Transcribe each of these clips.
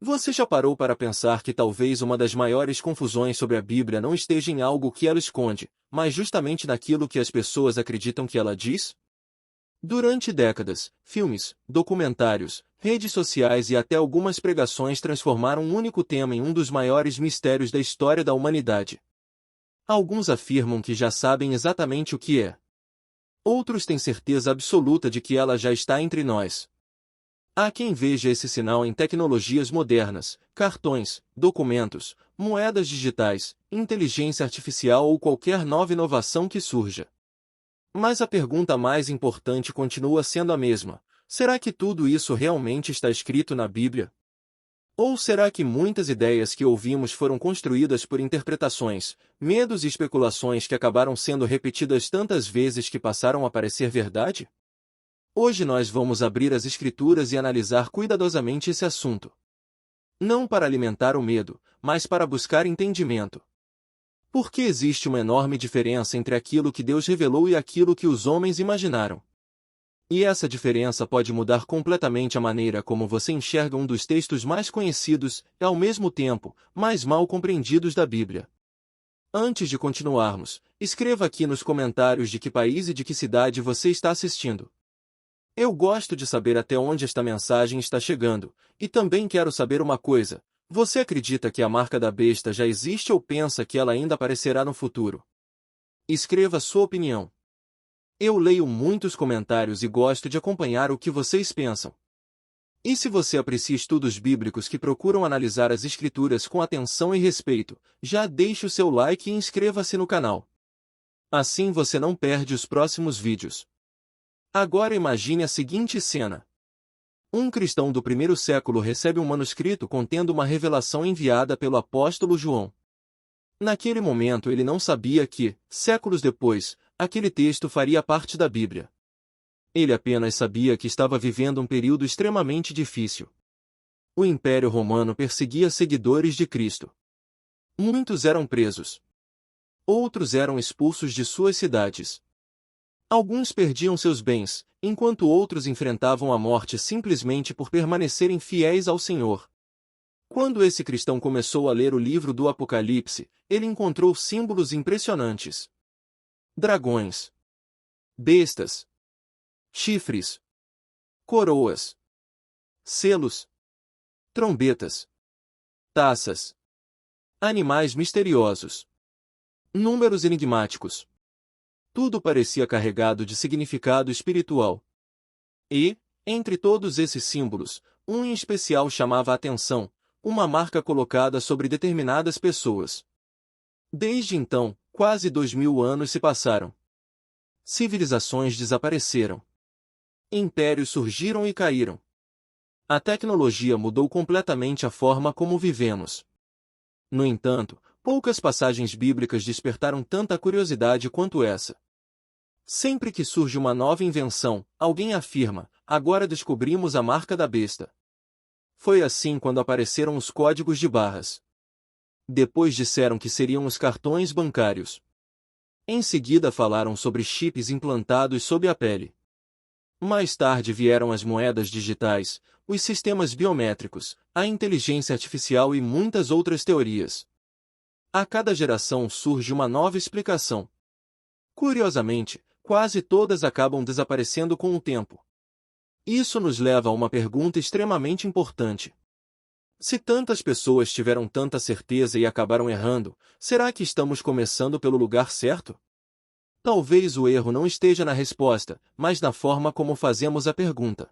Você já parou para pensar que talvez uma das maiores confusões sobre a Bíblia não esteja em algo que ela esconde, mas justamente naquilo que as pessoas acreditam que ela diz? Durante décadas, filmes, documentários, redes sociais e até algumas pregações transformaram um único tema em um dos maiores mistérios da história da humanidade. Alguns afirmam que já sabem exatamente o que é. Outros têm certeza absoluta de que ela já está entre nós. Há quem veja esse sinal em tecnologias modernas, cartões, documentos, moedas digitais, inteligência artificial ou qualquer nova inovação que surja. Mas a pergunta mais importante continua sendo a mesma: será que tudo isso realmente está escrito na Bíblia? Ou será que muitas ideias que ouvimos foram construídas por interpretações, medos e especulações que acabaram sendo repetidas tantas vezes que passaram a parecer verdade? Hoje nós vamos abrir as Escrituras e analisar cuidadosamente esse assunto. Não para alimentar o medo, mas para buscar entendimento. Porque existe uma enorme diferença entre aquilo que Deus revelou e aquilo que os homens imaginaram. E essa diferença pode mudar completamente a maneira como você enxerga um dos textos mais conhecidos e, ao mesmo tempo, mais mal compreendidos da Bíblia. Antes de continuarmos, escreva aqui nos comentários de que país e de que cidade você está assistindo. Eu gosto de saber até onde esta mensagem está chegando, e também quero saber uma coisa: você acredita que a marca da besta já existe ou pensa que ela ainda aparecerá no futuro? Escreva sua opinião. Eu leio muitos comentários e gosto de acompanhar o que vocês pensam. E se você aprecia estudos bíblicos que procuram analisar as Escrituras com atenção e respeito, já deixe o seu like e inscreva-se no canal. Assim você não perde os próximos vídeos. Agora imagine a seguinte cena. Um cristão do primeiro século recebe um manuscrito contendo uma revelação enviada pelo apóstolo João. Naquele momento ele não sabia que, séculos depois, aquele texto faria parte da Bíblia. Ele apenas sabia que estava vivendo um período extremamente difícil. O Império Romano perseguia seguidores de Cristo. Muitos eram presos. Outros eram expulsos de suas cidades. Alguns perdiam seus bens, enquanto outros enfrentavam a morte simplesmente por permanecerem fiéis ao Senhor. Quando esse cristão começou a ler o livro do Apocalipse, ele encontrou símbolos impressionantes. Dragões, bestas, chifres, coroas, selos, trombetas, taças, animais misteriosos, números enigmáticos. Tudo parecia carregado de significado espiritual. E, entre todos esses símbolos, um em especial chamava a atenção: uma marca colocada sobre determinadas pessoas. Desde então, quase 2000 anos se passaram. Civilizações desapareceram. Impérios surgiram e caíram. A tecnologia mudou completamente a forma como vivemos. No entanto, poucas passagens bíblicas despertaram tanta curiosidade quanto essa. Sempre que surge uma nova invenção, alguém afirma: agora descobrimos a marca da besta. Foi assim quando apareceram os códigos de barras. Depois disseram que seriam os cartões bancários. Em seguida falaram sobre chips implantados sob a pele. Mais tarde vieram as moedas digitais, os sistemas biométricos, a inteligência artificial e muitas outras teorias. A cada geração surge uma nova explicação. Curiosamente, quase todas acabam desaparecendo com o tempo. Isso nos leva a uma pergunta extremamente importante. Se tantas pessoas tiveram tanta certeza e acabaram errando, será que estamos começando pelo lugar certo? Talvez o erro não esteja na resposta, mas na forma como fazemos a pergunta.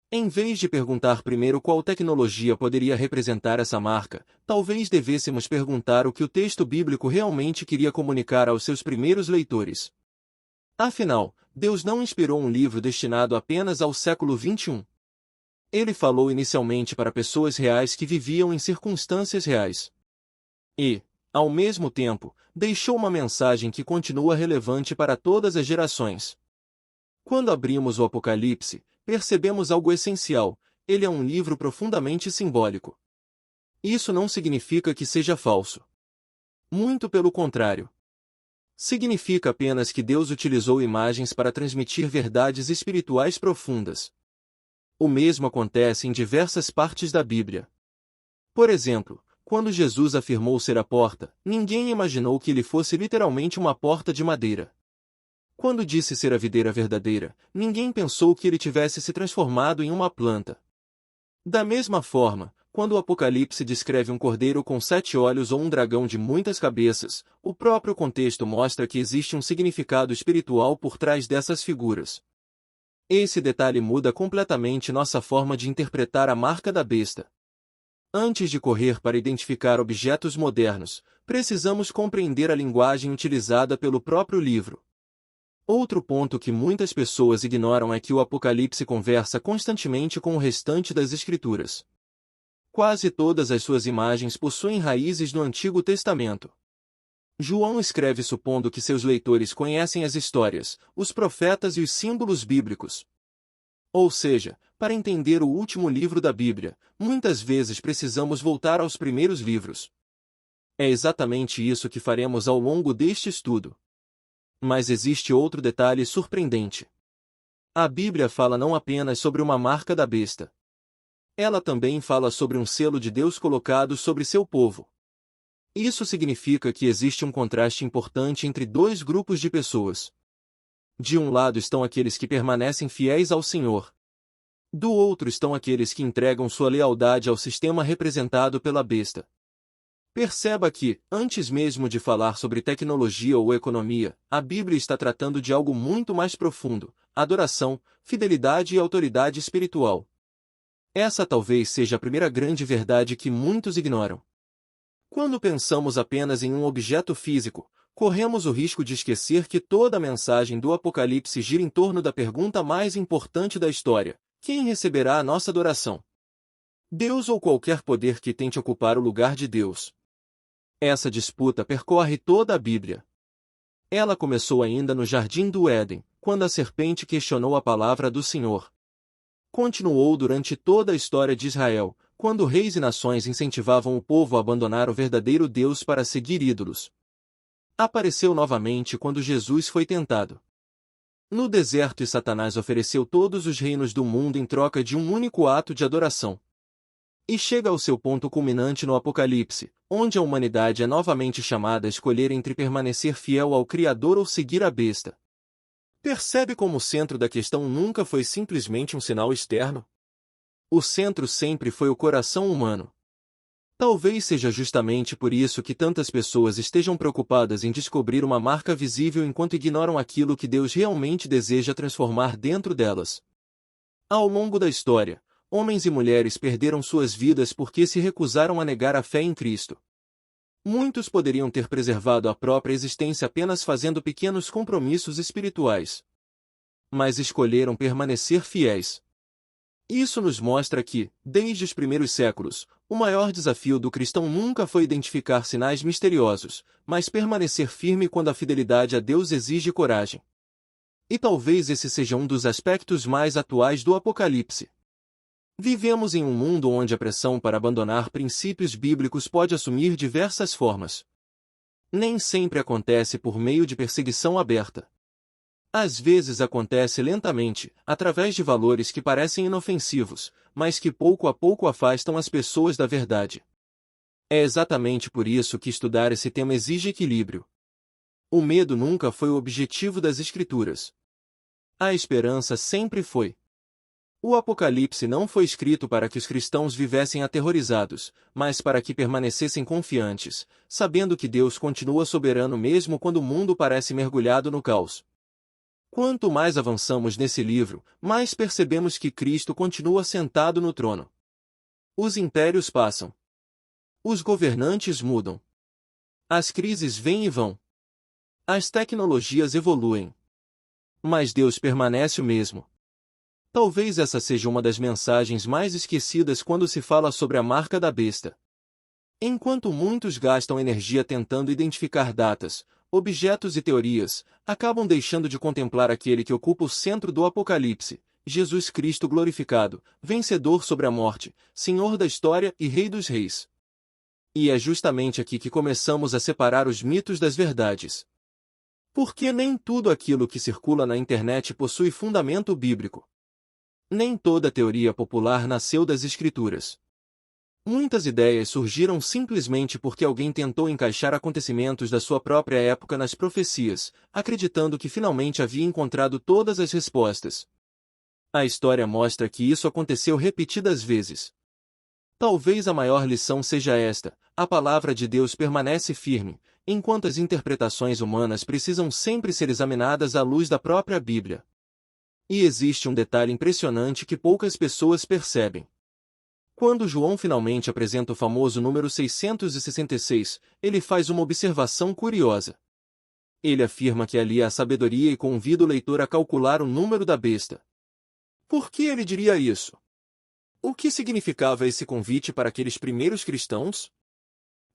Em vez de perguntar primeiro qual tecnologia poderia representar essa marca, talvez devêssemos perguntar o que o texto bíblico realmente queria comunicar aos seus primeiros leitores. Afinal, Deus não inspirou um livro destinado apenas ao século XXI. Ele falou inicialmente para pessoas reais que viviam em circunstâncias reais. E, ao mesmo tempo, deixou uma mensagem que continua relevante para todas as gerações. Quando abrimos o Apocalipse, percebemos algo essencial: ele é um livro profundamente simbólico. Isso não significa que seja falso. Muito pelo contrário. Significa apenas que Deus utilizou imagens para transmitir verdades espirituais profundas. O mesmo acontece em diversas partes da Bíblia. Por exemplo, quando Jesus afirmou ser a porta, ninguém imaginou que ele fosse literalmente uma porta de madeira. Quando disse ser a videira verdadeira, ninguém pensou que ele tivesse se transformado em uma planta. Da mesma forma, quando o Apocalipse descreve um cordeiro com 7 olhos ou um dragão de muitas cabeças, o próprio contexto mostra que existe um significado espiritual por trás dessas figuras. Esse detalhe muda completamente nossa forma de interpretar a marca da besta. Antes de correr para identificar objetos modernos, precisamos compreender a linguagem utilizada pelo próprio livro. Outro ponto que muitas pessoas ignoram é que o Apocalipse conversa constantemente com o restante das Escrituras. Quase todas as suas imagens possuem raízes no Antigo Testamento. João escreve supondo que seus leitores conhecem as histórias, os profetas e os símbolos bíblicos. Ou seja, para entender o último livro da Bíblia, muitas vezes precisamos voltar aos primeiros livros. É exatamente isso que faremos ao longo deste estudo. Mas existe outro detalhe surpreendente. A Bíblia fala não apenas sobre uma marca da besta. Ela também fala sobre um selo de Deus colocado sobre seu povo. Isso significa que existe um contraste importante entre dois grupos de pessoas. De um lado estão aqueles que permanecem fiéis ao Senhor. Do outro estão aqueles que entregam sua lealdade ao sistema representado pela besta. Perceba que, antes mesmo de falar sobre tecnologia ou economia, a Bíblia está tratando de algo muito mais profundo: adoração, fidelidade e autoridade espiritual. Essa talvez seja a primeira grande verdade que muitos ignoram. Quando pensamos apenas em um objeto físico, corremos o risco de esquecer que toda a mensagem do Apocalipse gira em torno da pergunta mais importante da história: quem receberá a nossa adoração? Deus ou qualquer poder que tente ocupar o lugar de Deus? Essa disputa percorre toda a Bíblia. Ela começou ainda no Jardim do Éden, quando a serpente questionou a palavra do Senhor. Continuou durante toda a história de Israel, quando reis e nações incentivavam o povo a abandonar o verdadeiro Deus para seguir ídolos. Apareceu novamente quando Jesus foi tentado no deserto e Satanás ofereceu todos os reinos do mundo em troca de um único ato de adoração. E chega ao seu ponto culminante no Apocalipse, onde a humanidade é novamente chamada a escolher entre permanecer fiel ao Criador ou seguir a besta. Percebe como o centro da questão nunca foi simplesmente um sinal externo? O centro sempre foi o coração humano. Talvez seja justamente por isso que tantas pessoas estejam preocupadas em descobrir uma marca visível enquanto ignoram aquilo que Deus realmente deseja transformar dentro delas. Ao longo da história, homens e mulheres perderam suas vidas porque se recusaram a negar a fé em Cristo. Muitos poderiam ter preservado a própria existência apenas fazendo pequenos compromissos espirituais. Mas escolheram permanecer fiéis. Isso nos mostra que, desde os primeiros séculos, o maior desafio do cristão nunca foi identificar sinais misteriosos, mas permanecer firme quando a fidelidade a Deus exige coragem. E talvez esse seja um dos aspectos mais atuais do Apocalipse. Vivemos em um mundo onde a pressão para abandonar princípios bíblicos pode assumir diversas formas. Nem sempre acontece por meio de perseguição aberta. Às vezes acontece lentamente, através de valores que parecem inofensivos, mas que pouco a pouco afastam as pessoas da verdade. É exatamente por isso que estudar esse tema exige equilíbrio. O medo nunca foi o objetivo das Escrituras. A esperança sempre foi. O Apocalipse não foi escrito para que os cristãos vivessem aterrorizados, mas para que permanecessem confiantes, sabendo que Deus continua soberano mesmo quando o mundo parece mergulhado no caos. Quanto mais avançamos nesse livro, mais percebemos que Cristo continua sentado no trono. Os impérios passam. Os governantes mudam. As crises vêm e vão. As tecnologias evoluem. Mas Deus permanece o mesmo. Talvez essa seja uma das mensagens mais esquecidas quando se fala sobre a marca da besta. Enquanto muitos gastam energia tentando identificar datas, objetos e teorias, acabam deixando de contemplar aquele que ocupa o centro do Apocalipse, Jesus Cristo glorificado, vencedor sobre a morte, Senhor da história e Rei dos reis. E é justamente aqui que começamos a separar os mitos das verdades. Porque nem tudo aquilo que circula na internet possui fundamento bíblico. Nem toda teoria popular nasceu das Escrituras. Muitas ideias surgiram simplesmente porque alguém tentou encaixar acontecimentos da sua própria época nas profecias, acreditando que finalmente havia encontrado todas as respostas. A história mostra que isso aconteceu repetidas vezes. Talvez a maior lição seja esta: a palavra de Deus permanece firme, enquanto as interpretações humanas precisam sempre ser examinadas à luz da própria Bíblia. E existe um detalhe impressionante que poucas pessoas percebem. Quando João finalmente apresenta o famoso número 666, ele faz uma observação curiosa. Ele afirma que ali há sabedoria e convida o leitor a calcular o número da besta. Por que ele diria isso? O que significava esse convite para aqueles primeiros cristãos?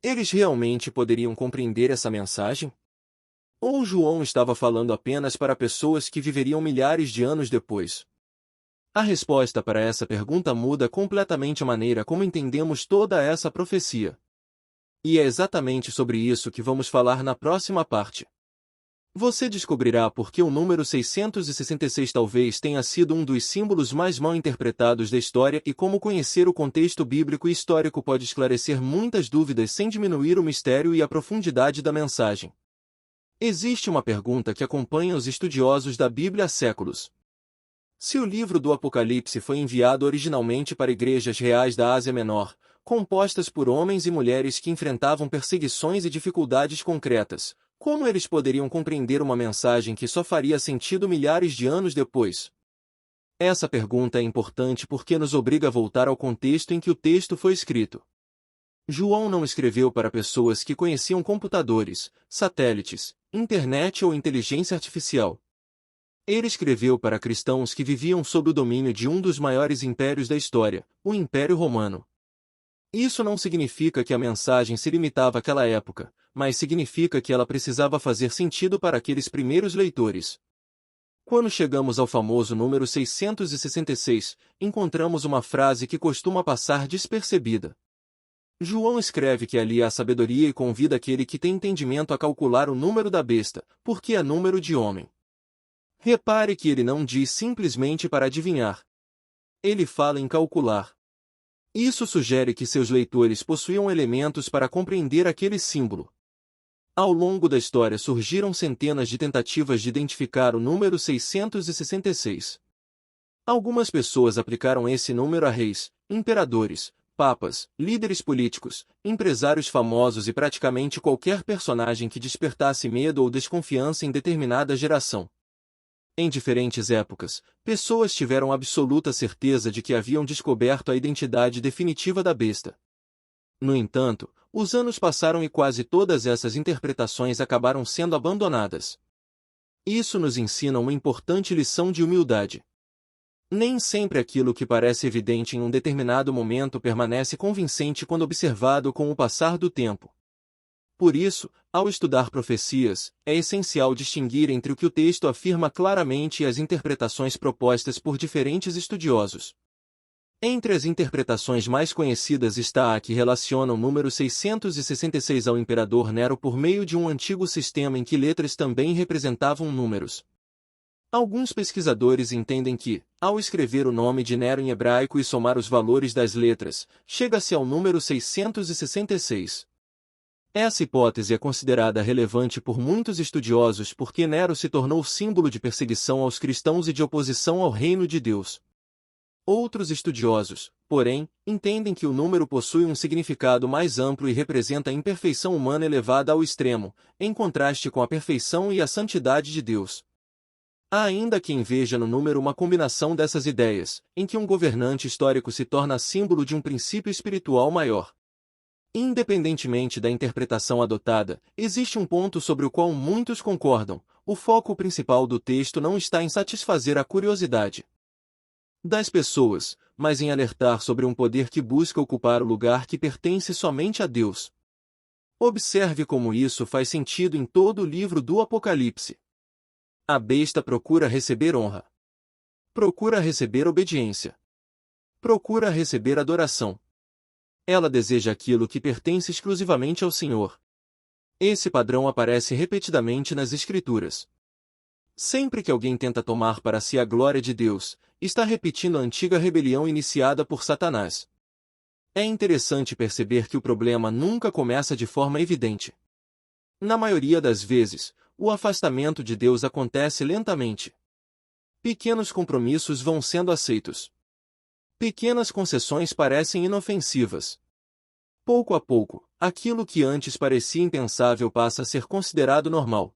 Eles realmente poderiam compreender essa mensagem? Ou João estava falando apenas para pessoas que viveriam milhares de anos depois? A resposta para essa pergunta muda completamente a maneira como entendemos toda essa profecia. E é exatamente sobre isso que vamos falar na próxima parte. Você descobrirá por que o número 666 talvez tenha sido um dos símbolos mais mal interpretados da história e como conhecer o contexto bíblico e histórico pode esclarecer muitas dúvidas sem diminuir o mistério e a profundidade da mensagem. Existe uma pergunta que acompanha os estudiosos da Bíblia há séculos. Se o livro do Apocalipse foi enviado originalmente para igrejas reais da Ásia Menor, compostas por homens e mulheres que enfrentavam perseguições e dificuldades concretas, como eles poderiam compreender uma mensagem que só faria sentido milhares de anos depois? Essa pergunta é importante porque nos obriga a voltar ao contexto em que o texto foi escrito. João não escreveu para pessoas que conheciam computadores, satélites, internet ou inteligência artificial. Ele escreveu para cristãos que viviam sob o domínio de um dos maiores impérios da história, o Império Romano. Isso não significa que a mensagem se limitava àquela época, mas significa que ela precisava fazer sentido para aqueles primeiros leitores. Quando chegamos ao famoso número 666, encontramos uma frase que costuma passar despercebida. João escreve que ali há sabedoria e convida aquele que tem entendimento a calcular o número da besta, porque é número de homem. Repare que ele não diz simplesmente para adivinhar. Ele fala em calcular. Isso sugere que seus leitores possuíam elementos para compreender aquele símbolo. Ao longo da história surgiram centenas de tentativas de identificar o número 666. Algumas pessoas aplicaram esse número a reis, imperadores, papas, líderes políticos, empresários famosos e praticamente qualquer personagem que despertasse medo ou desconfiança em determinada geração. Em diferentes épocas, pessoas tiveram absoluta certeza de que haviam descoberto a identidade definitiva da besta. No entanto, os anos passaram e quase todas essas interpretações acabaram sendo abandonadas. Isso nos ensina uma importante lição de humildade. Nem sempre aquilo que parece evidente em um determinado momento permanece convincente quando observado com o passar do tempo. Por isso, ao estudar profecias, é essencial distinguir entre o que o texto afirma claramente e as interpretações propostas por diferentes estudiosos. Entre as interpretações mais conhecidas está a que relaciona o número 666 ao imperador Nero por meio de um antigo sistema em que letras também representavam números. Alguns pesquisadores entendem que, ao escrever o nome de Nero em hebraico e somar os valores das letras, chega-se ao número 666. Essa hipótese é considerada relevante por muitos estudiosos porque Nero se tornou símbolo de perseguição aos cristãos e de oposição ao reino de Deus. Outros estudiosos, porém, entendem que o número possui um significado mais amplo e representa a imperfeição humana elevada ao extremo, em contraste com a perfeição e a santidade de Deus. Há ainda quem veja no número uma combinação dessas ideias, em que um governante histórico se torna símbolo de um princípio espiritual maior. Independentemente da interpretação adotada, existe um ponto sobre o qual muitos concordam: o foco principal do texto não está em satisfazer a curiosidade das pessoas, mas em alertar sobre um poder que busca ocupar o lugar que pertence somente a Deus. Observe como isso faz sentido em todo o livro do Apocalipse. A besta procura receber honra. Procura receber obediência. Procura receber adoração. Ela deseja aquilo que pertence exclusivamente ao Senhor. Esse padrão aparece repetidamente nas Escrituras. Sempre que alguém tenta tomar para si a glória de Deus, está repetindo a antiga rebelião iniciada por Satanás. É interessante perceber que o problema nunca começa de forma evidente. Na maioria das vezes, o afastamento de Deus acontece lentamente. Pequenos compromissos vão sendo aceitos. Pequenas concessões parecem inofensivas. Pouco a pouco, aquilo que antes parecia impensável passa a ser considerado normal.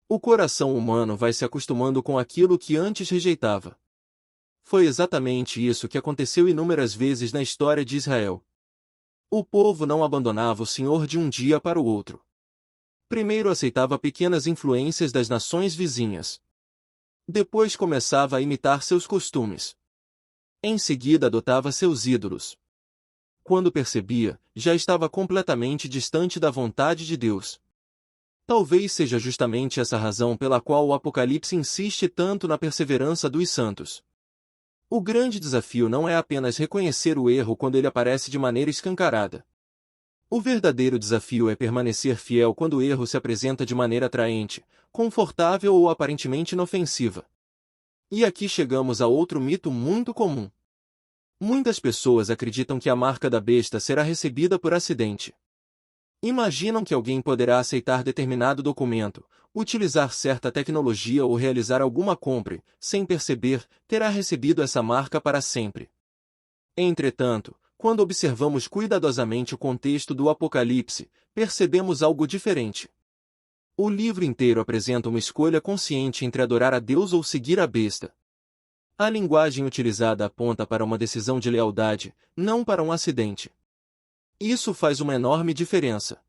O coração humano vai se acostumando com aquilo que antes rejeitava. Foi exatamente isso que aconteceu inúmeras vezes na história de Israel. O povo não abandonava o Senhor de um dia para o outro. Primeiro aceitava pequenas influências das nações vizinhas. Depois começava a imitar seus costumes. Em seguida adotava seus ídolos. Quando percebia, já estava completamente distante da vontade de Deus. Talvez seja justamente essa razão pela qual o Apocalipse insiste tanto na perseverança dos santos. O grande desafio não é apenas reconhecer o erro quando ele aparece de maneira escancarada. O verdadeiro desafio é permanecer fiel quando o erro se apresenta de maneira atraente, confortável ou aparentemente inofensiva. E aqui chegamos a outro mito muito comum. Muitas pessoas acreditam que a marca da besta será recebida por acidente. Imaginam que alguém poderá aceitar determinado documento, utilizar certa tecnologia ou realizar alguma compra, sem perceber, terá recebido essa marca para sempre. Entretanto, quando observamos cuidadosamente o contexto do Apocalipse, percebemos algo diferente. O livro inteiro apresenta uma escolha consciente entre adorar a Deus ou seguir a besta. A linguagem utilizada aponta para uma decisão de lealdade, não para um acidente. Isso faz uma enorme diferença.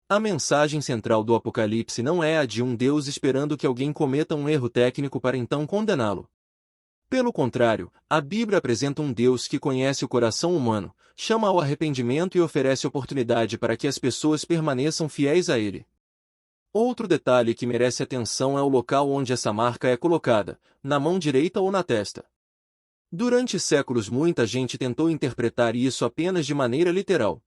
A mensagem central do Apocalipse não é a de um Deus esperando que alguém cometa um erro técnico para então condená-lo. Pelo contrário, a Bíblia apresenta um Deus que conhece o coração humano, chama ao arrependimento e oferece oportunidade para que as pessoas permaneçam fiéis a Ele. Outro detalhe que merece atenção é o local onde essa marca é colocada, na mão direita ou na testa. Durante séculos muita gente tentou interpretar isso apenas de maneira literal.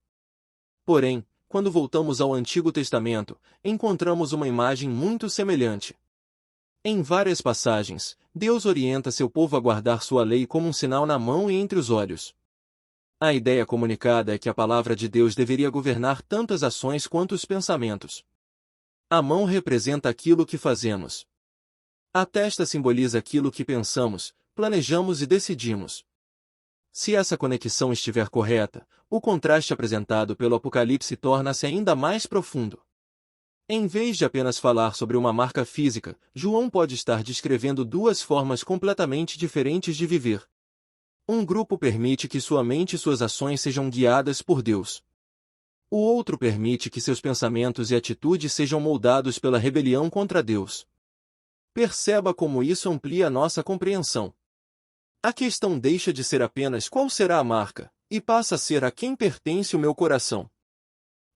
Porém, quando voltamos ao Antigo Testamento, encontramos uma imagem muito semelhante. Em várias passagens, Deus orienta seu povo a guardar sua lei como um sinal na mão e entre os olhos. A ideia comunicada é que a palavra de Deus deveria governar tanto as ações quanto os pensamentos. A mão representa aquilo que fazemos. A testa simboliza aquilo que pensamos, planejamos e decidimos. Se essa conexão estiver correta, o contraste apresentado pelo Apocalipse torna-se ainda mais profundo. Em vez de apenas falar sobre uma marca física, João pode estar descrevendo duas formas completamente diferentes de viver. Um grupo permite que sua mente e suas ações sejam guiadas por Deus. O outro permite que seus pensamentos e atitudes sejam moldados pela rebelião contra Deus. Perceba como isso amplia a nossa compreensão. A questão deixa de ser apenas qual será a marca, e passa a ser a quem pertence o meu coração.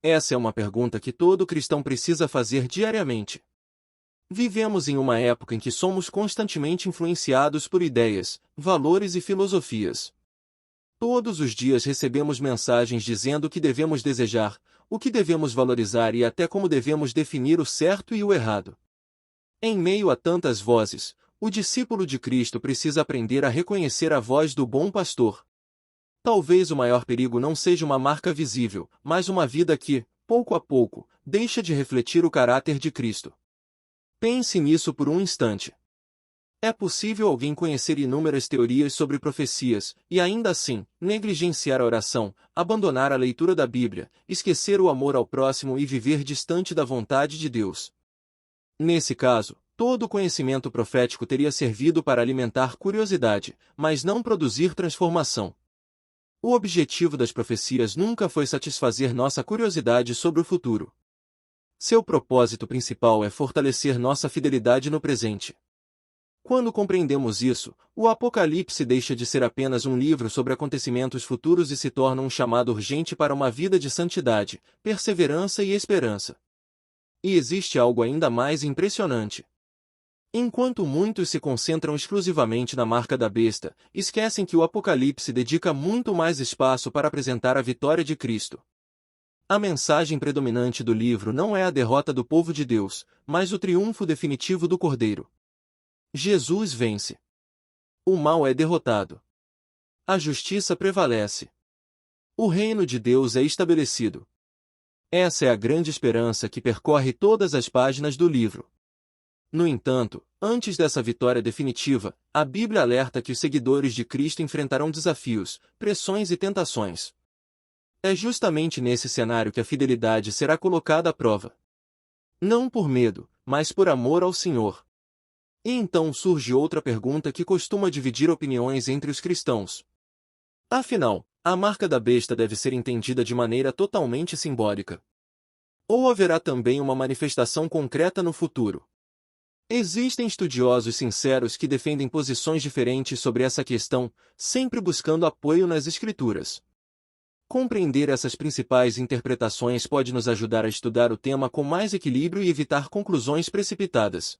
Essa é uma pergunta que todo cristão precisa fazer diariamente. Vivemos em uma época em que somos constantemente influenciados por ideias, valores e filosofias. Todos os dias recebemos mensagens dizendo o que devemos desejar, o que devemos valorizar e até como devemos definir o certo e o errado. Em meio a tantas vozes, o discípulo de Cristo precisa aprender a reconhecer a voz do bom pastor. Talvez o maior perigo não seja uma marca visível, mas uma vida que, pouco a pouco, deixa de refletir o caráter de Cristo. Pense nisso por um instante. É possível alguém conhecer inúmeras teorias sobre profecias, e ainda assim, negligenciar a oração, abandonar a leitura da Bíblia, esquecer o amor ao próximo e viver distante da vontade de Deus. Nesse caso, todo o conhecimento profético teria servido para alimentar curiosidade, mas não produzir transformação. O objetivo das profecias nunca foi satisfazer nossa curiosidade sobre o futuro. Seu propósito principal é fortalecer nossa fidelidade no presente. Quando compreendemos isso, o Apocalipse deixa de ser apenas um livro sobre acontecimentos futuros e se torna um chamado urgente para uma vida de santidade, perseverança e esperança. E existe algo ainda mais impressionante. Enquanto muitos se concentram exclusivamente na marca da besta, esquecem que o Apocalipse dedica muito mais espaço para apresentar a vitória de Cristo. A mensagem predominante do livro não é a derrota do povo de Deus, mas o triunfo definitivo do Cordeiro. Jesus vence. O mal é derrotado. A justiça prevalece. O reino de Deus é estabelecido. Essa é a grande esperança que percorre todas as páginas do livro. No entanto, antes dessa vitória definitiva, a Bíblia alerta que os seguidores de Cristo enfrentarão desafios, pressões e tentações. É justamente nesse cenário que a fidelidade será colocada à prova. Não por medo, mas por amor ao Senhor. E então surge outra pergunta que costuma dividir opiniões entre os cristãos. Afinal, a marca da besta deve ser entendida de maneira totalmente simbólica. Ou haverá também uma manifestação concreta no futuro? Existem estudiosos sinceros que defendem posições diferentes sobre essa questão, sempre buscando apoio nas Escrituras. Compreender essas principais interpretações pode nos ajudar a estudar o tema com mais equilíbrio e evitar conclusões precipitadas.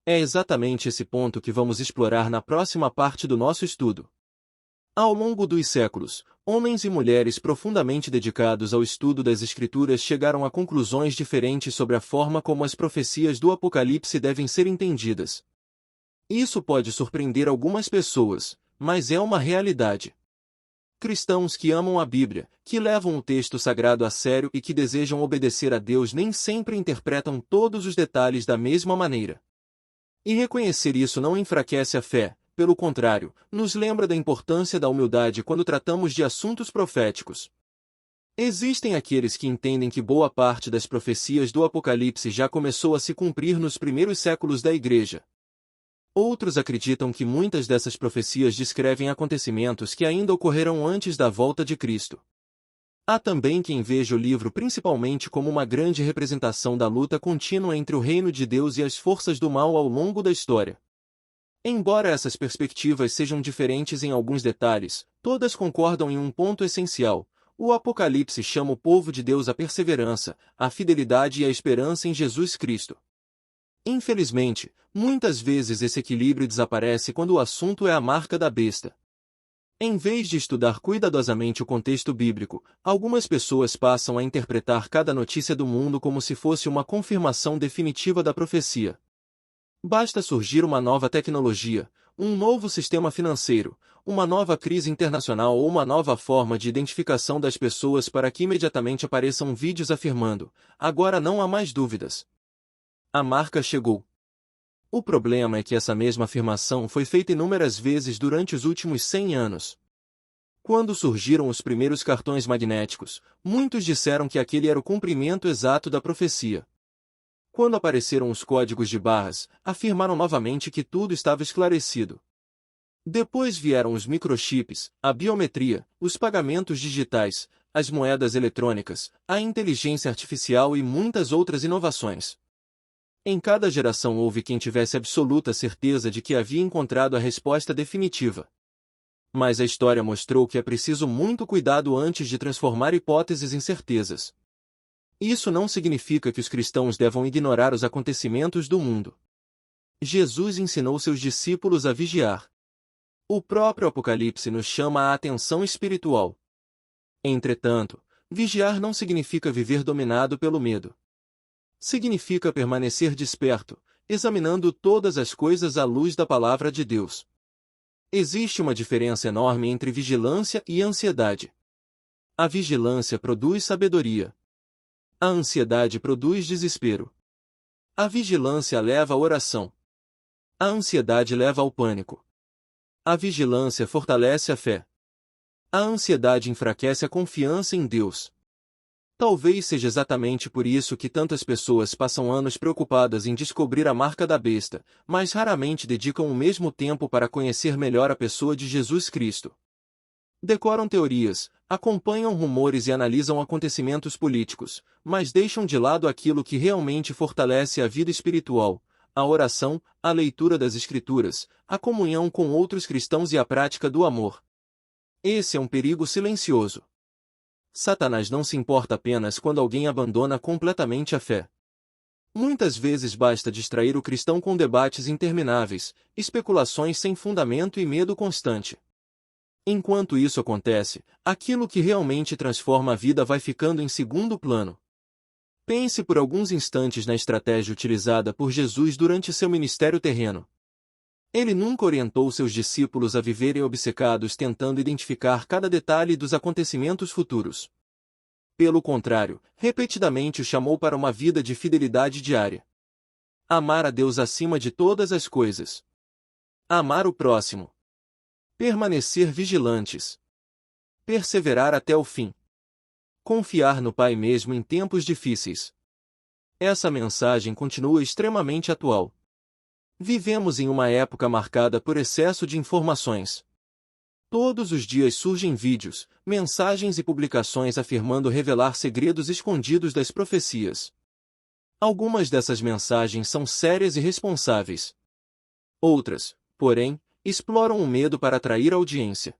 É exatamente esse ponto que vamos explorar na próxima parte do nosso estudo. Ao longo dos séculos, homens e mulheres profundamente dedicados ao estudo das Escrituras chegaram a conclusões diferentes sobre a forma como as profecias do Apocalipse devem ser entendidas. Isso pode surpreender algumas pessoas, mas é uma realidade. Cristãos que amam a Bíblia, que levam o texto sagrado a sério e que desejam obedecer a Deus nem sempre interpretam todos os detalhes da mesma maneira. E reconhecer isso não enfraquece a fé, pelo contrário, nos lembra da importância da humildade quando tratamos de assuntos proféticos. Existem aqueles que entendem que boa parte das profecias do Apocalipse já começou a se cumprir nos primeiros séculos da Igreja. Outros acreditam que muitas dessas profecias descrevem acontecimentos que ainda ocorrerão antes da volta de Cristo. Há também quem veja o livro principalmente como uma grande representação da luta contínua entre o reino de Deus e as forças do mal ao longo da história. Embora essas perspectivas sejam diferentes em alguns detalhes, todas concordam em um ponto essencial: o Apocalipse chama o povo de Deus à perseverança, à fidelidade e à esperança em Jesus Cristo. Infelizmente, muitas vezes esse equilíbrio desaparece quando o assunto é a marca da besta. Em vez de estudar cuidadosamente o contexto bíblico, algumas pessoas passam a interpretar cada notícia do mundo como se fosse uma confirmação definitiva da profecia. Basta surgir uma nova tecnologia, um novo sistema financeiro, uma nova crise internacional ou uma nova forma de identificação das pessoas para que imediatamente apareçam vídeos afirmando: agora não há mais dúvidas. A marca chegou. O problema é que essa mesma afirmação foi feita inúmeras vezes durante os últimos 100 anos. Quando surgiram os primeiros cartões magnéticos, muitos disseram que aquele era o cumprimento exato da profecia. Quando apareceram os códigos de barras, afirmaram novamente que tudo estava esclarecido. Depois vieram os microchips, a biometria, os pagamentos digitais, as moedas eletrônicas, a inteligência artificial e muitas outras inovações. Em cada geração houve quem tivesse absoluta certeza de que havia encontrado a resposta definitiva. Mas a história mostrou que é preciso muito cuidado antes de transformar hipóteses em certezas. Isso não significa que os cristãos devam ignorar os acontecimentos do mundo. Jesus ensinou seus discípulos a vigiar. O próprio Apocalipse nos chama a atenção espiritual. Entretanto, vigiar não significa viver dominado pelo medo. Significa permanecer desperto, examinando todas as coisas à luz da palavra de Deus. Existe uma diferença enorme entre vigilância e ansiedade. A vigilância produz sabedoria. A ansiedade produz desespero. A vigilância leva à oração. A ansiedade leva ao pânico. A vigilância fortalece a fé. A ansiedade enfraquece a confiança em Deus. Talvez seja exatamente por isso que tantas pessoas passam anos preocupadas em descobrir a marca da besta, mas raramente dedicam o mesmo tempo para conhecer melhor a pessoa de Jesus Cristo. Decoram teorias, acompanham rumores e analisam acontecimentos políticos, mas deixam de lado aquilo que realmente fortalece a vida espiritual: a oração, a leitura das Escrituras, a comunhão com outros cristãos e a prática do amor. Esse é um perigo silencioso. Satanás não se importa apenas quando alguém abandona completamente a fé. Muitas vezes basta distrair o cristão com debates intermináveis, especulações sem fundamento e medo constante. Enquanto isso acontece, aquilo que realmente transforma a vida vai ficando em segundo plano. Pense por alguns instantes na estratégia utilizada por Jesus durante seu ministério terreno. Ele nunca orientou seus discípulos a viverem obcecados tentando identificar cada detalhe dos acontecimentos futuros. Pelo contrário, repetidamente os chamou para uma vida de fidelidade diária. Amar a Deus acima de todas as coisas. Amar o próximo. Permanecer vigilantes. Perseverar até o fim. Confiar no Pai mesmo em tempos difíceis. Essa mensagem continua extremamente atual. Vivemos em uma época marcada por excesso de informações. Todos os dias surgem vídeos, mensagens e publicações afirmando revelar segredos escondidos das profecias. Algumas dessas mensagens são sérias e responsáveis. Outras, porém, exploram o medo para atrair audiência.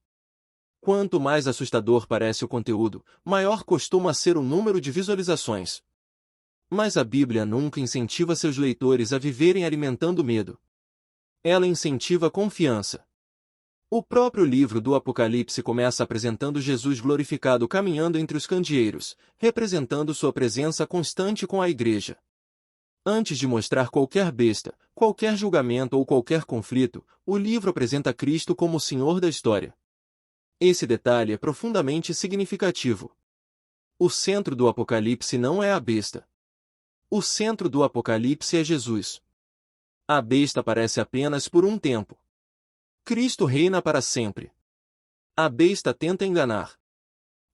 Quanto mais assustador parece o conteúdo, maior costuma ser o número de visualizações. Mas a Bíblia nunca incentiva seus leitores a viverem alimentando medo. Ela incentiva a confiança. O próprio livro do Apocalipse começa apresentando Jesus glorificado caminhando entre os candeeiros, representando sua presença constante com a igreja. Antes de mostrar qualquer besta, qualquer julgamento ou qualquer conflito, o livro apresenta Cristo como o Senhor da história. Esse detalhe é profundamente significativo. O centro do Apocalipse não é a besta. O centro do Apocalipse é Jesus. A besta aparece apenas por um tempo. Cristo reina para sempre. A besta tenta enganar.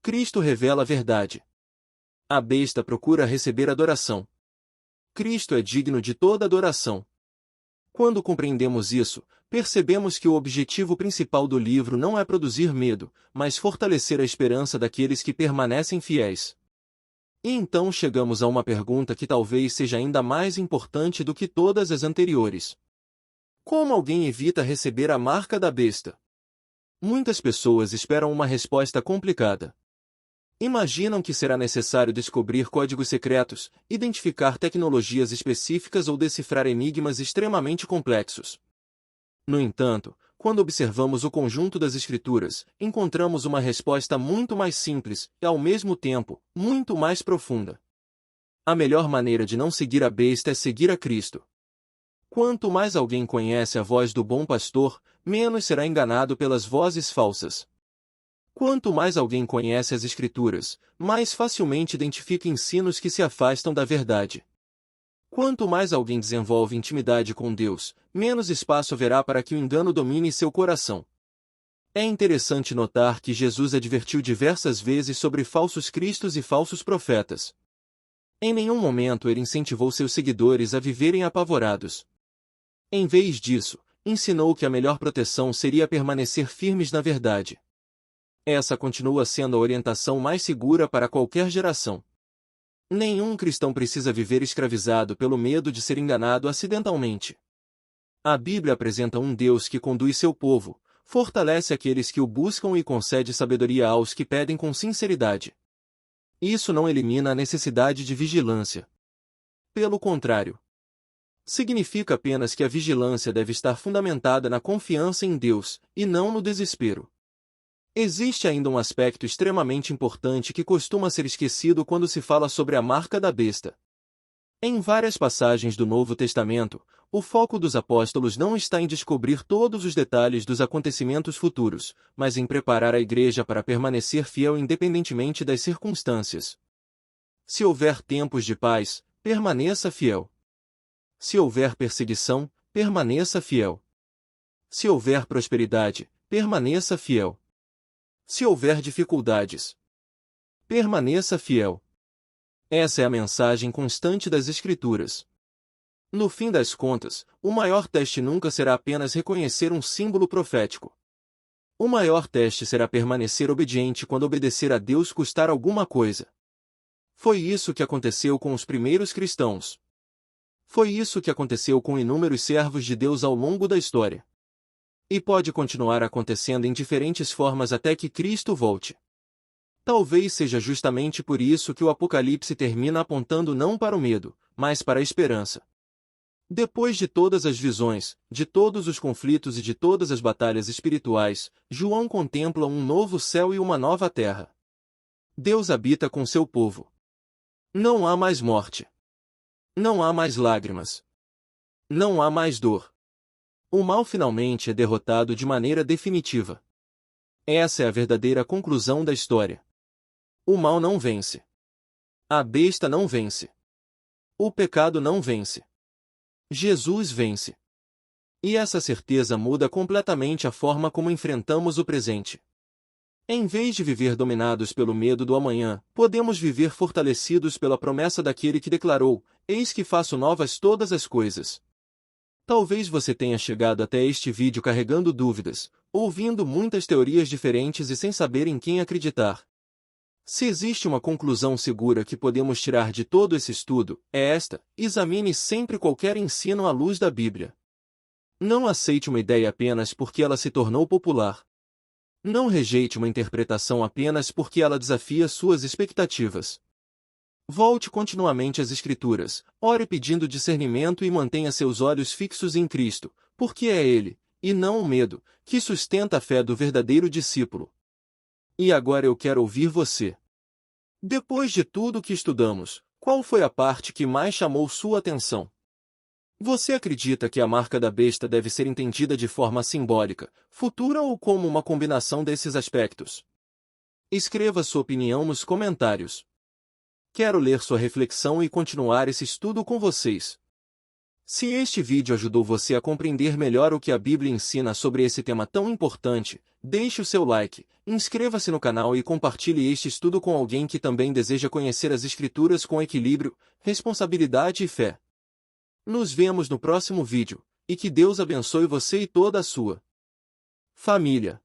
Cristo revela a verdade. A besta procura receber adoração. Cristo é digno de toda adoração. Quando compreendemos isso, percebemos que o objetivo principal do livro não é produzir medo, mas fortalecer a esperança daqueles que permanecem fiéis. E então chegamos a uma pergunta que talvez seja ainda mais importante do que todas as anteriores. Como alguém evita receber a marca da besta? Muitas pessoas esperam uma resposta complicada. Imaginam que será necessário descobrir códigos secretos, identificar tecnologias específicas ou decifrar enigmas extremamente complexos. No entanto, quando observamos o conjunto das Escrituras, encontramos uma resposta muito mais simples e, ao mesmo tempo, muito mais profunda. A melhor maneira de não seguir a besta é seguir a Cristo. Quanto mais alguém conhece a voz do bom pastor, menos será enganado pelas vozes falsas. Quanto mais alguém conhece as Escrituras, mais facilmente identifica ensinos que se afastam da verdade. Quanto mais alguém desenvolve intimidade com Deus, menos espaço haverá para que o engano domine seu coração. É interessante notar que Jesus advertiu diversas vezes sobre falsos cristos e falsos profetas. Em nenhum momento ele incentivou seus seguidores a viverem apavorados. Em vez disso, ensinou que a melhor proteção seria permanecer firmes na verdade. Essa continua sendo a orientação mais segura para qualquer geração. Nenhum cristão precisa viver escravizado pelo medo de ser enganado acidentalmente. A Bíblia apresenta um Deus que conduz seu povo, fortalece aqueles que o buscam e concede sabedoria aos que pedem com sinceridade. Isso não elimina a necessidade de vigilância. Pelo contrário, significa apenas que a vigilância deve estar fundamentada na confiança em Deus, e não no desespero. Existe ainda um aspecto extremamente importante que costuma ser esquecido quando se fala sobre a marca da besta. Em várias passagens do Novo Testamento, o foco dos apóstolos não está em descobrir todos os detalhes dos acontecimentos futuros, mas em preparar a igreja para permanecer fiel independentemente das circunstâncias. Se houver tempos de paz, permaneça fiel. Se houver perseguição, permaneça fiel. Se houver prosperidade, permaneça fiel. Se houver dificuldades, permaneça fiel. Essa é a mensagem constante das Escrituras. No fim das contas, o maior teste nunca será apenas reconhecer um símbolo profético. O maior teste será permanecer obediente quando obedecer a Deus custar alguma coisa. Foi isso que aconteceu com os primeiros cristãos. Foi isso que aconteceu com inúmeros servos de Deus ao longo da história. E pode continuar acontecendo em diferentes formas até que Cristo volte. Talvez seja justamente por isso que o Apocalipse termina apontando não para o medo, mas para a esperança. Depois de todas as visões, de todos os conflitos e de todas as batalhas espirituais, João contempla um novo céu e uma nova terra. Deus habita com seu povo. Não há mais morte. Não há mais lágrimas. Não há mais dor. O mal finalmente é derrotado de maneira definitiva. Essa é a verdadeira conclusão da história. O mal não vence. A besta não vence. O pecado não vence. Jesus vence. E essa certeza muda completamente a forma como enfrentamos o presente. Em vez de viver dominados pelo medo do amanhã, podemos viver fortalecidos pela promessa daquele que declarou: Eis que faço novas todas as coisas. Talvez você tenha chegado até este vídeo carregando dúvidas, ouvindo muitas teorias diferentes e sem saber em quem acreditar. Se existe uma conclusão segura que podemos tirar de todo esse estudo, é esta: examine sempre qualquer ensino à luz da Bíblia. Não aceite uma ideia apenas porque ela se tornou popular. Não rejeite uma interpretação apenas porque ela desafia suas expectativas. Volte continuamente às Escrituras, ore pedindo discernimento e mantenha seus olhos fixos em Cristo, porque é Ele, e não o medo, que sustenta a fé do verdadeiro discípulo. E agora eu quero ouvir você. Depois de tudo o que estudamos, qual foi a parte que mais chamou sua atenção? Você acredita que a marca da besta deve ser entendida de forma simbólica, futura ou como uma combinação desses aspectos? Escreva sua opinião nos comentários. Quero ler sua reflexão e continuar esse estudo com vocês. Se este vídeo ajudou você a compreender melhor o que a Bíblia ensina sobre esse tema tão importante, deixe o seu like, inscreva-se no canal e compartilhe este estudo com alguém que também deseja conhecer as Escrituras com equilíbrio, responsabilidade e fé. Nos vemos no próximo vídeo, e que Deus abençoe você e toda a sua família.